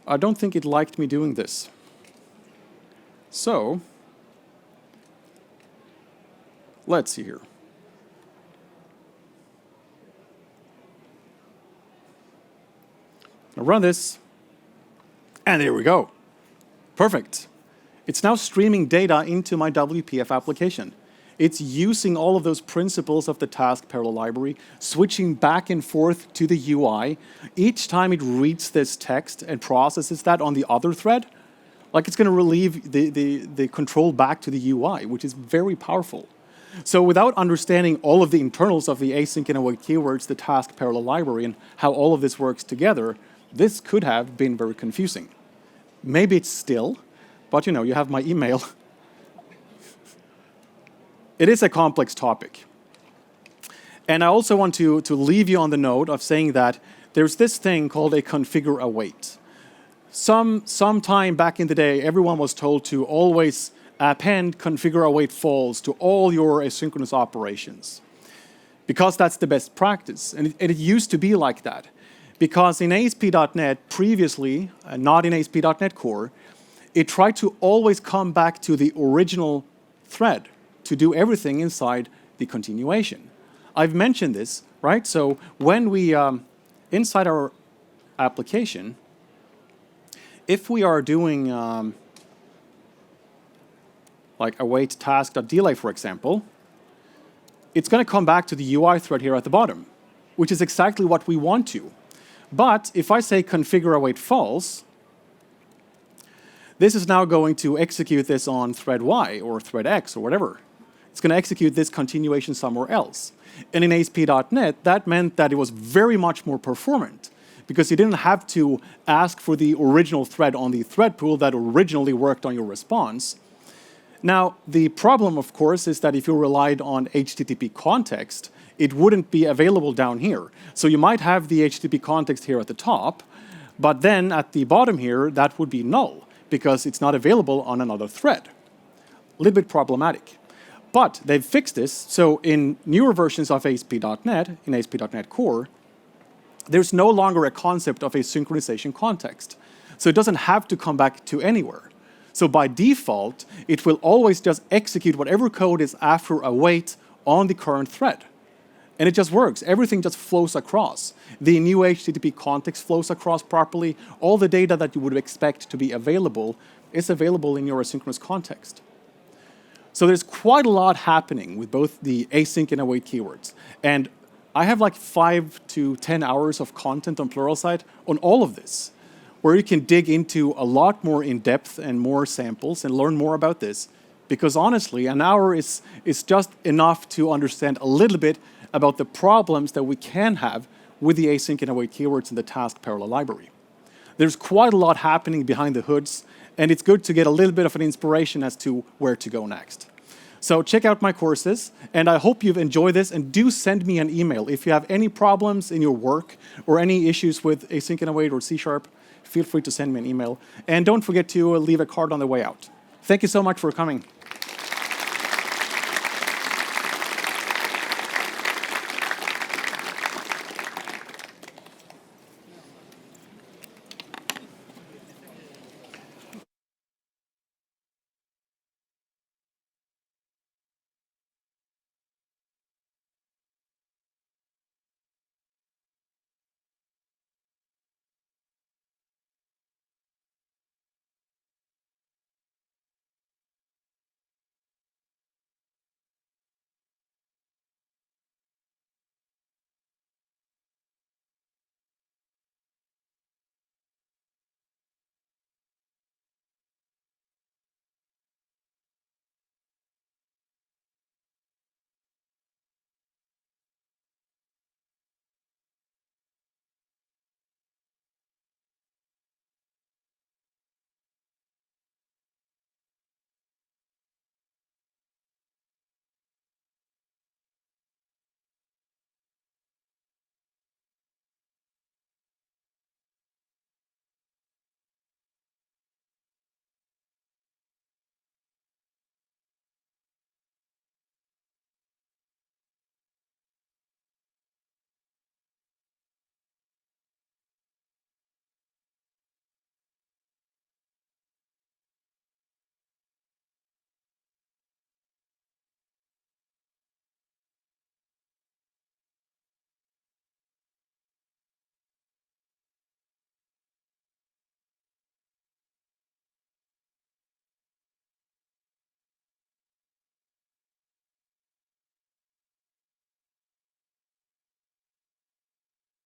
I don't think it liked me doing this. So, let's see here. I'll run this, and there we go. Perfect. It's now streaming data into my WPF application. It's using all of those principles of the task parallel library, switching back and forth to the UI. Each time it reads this text and processes that on the other thread, like it's going to relieve the control back to the UI, which is very powerful. So without understanding all of the internals of the async and await keywords, the task parallel library, and how all of this works together, this could have been very confusing. Maybe it's still, but you know, you have my email. It is a complex topic. And I also want to leave you on the note of saying that there's this thing called a ConfigureAwait. Some time back in the day, everyone was told to always append ConfigureAwait false to all your asynchronous operations, because that's the best practice. And it used to be like that. Because in ASP.NET previously, not in ASP.NET Core, it tried to always come back to the original thread to do everything inside the continuation. I've mentioned this, right? So when we, inside our application, if we are doing like await task.delay, for example, it's going to come back to the UI thread here at the bottom, which is exactly what we want to. But if I say ConfigureAwait false, this is now going to execute this on thread Y or thread X or whatever. It's going to execute this continuation somewhere else. And in ASP.NET, that meant that it was very much more performant, because you didn't have to ask for the original thread on the thread pool that originally worked on your response. Now, the problem, of course, is that if you relied on HTTP context, it wouldn't be available down here. So you might have the HTTP context here at the top, but then at the bottom here, that would be null, because it's not available on another thread. A little bit problematic. But they've fixed this, so in newer versions of ASP.NET, in ASP.NET Core, there's no longer a concept of a synchronization context. So it doesn't have to come back to anywhere. So by default, it will always just execute whatever code is after await on the current thread. And it just works. Everything just flows across. The new HTTP context flows across properly. All the data that you would expect to be available is available in your asynchronous context. So there's quite a lot happening with both the async and await keywords. And I have like 5 to 10 hours of content on Pluralsight on all of this, where you can dig into a lot more in depth and more samples and learn more about this. Because honestly, an hour is just enough to understand a little bit about the problems that we can have with the async and await keywords in the task parallel library. There's quite a lot happening behind the hoods, and it's good to get a little bit of an inspiration as to where to go next. So check out my courses, and I hope you've enjoyed this, and do send me an email. If you have any problems in your work or any issues with async and await or C#, feel free to send me an email. And don't forget to leave a card on the way out. Thank you so much for coming.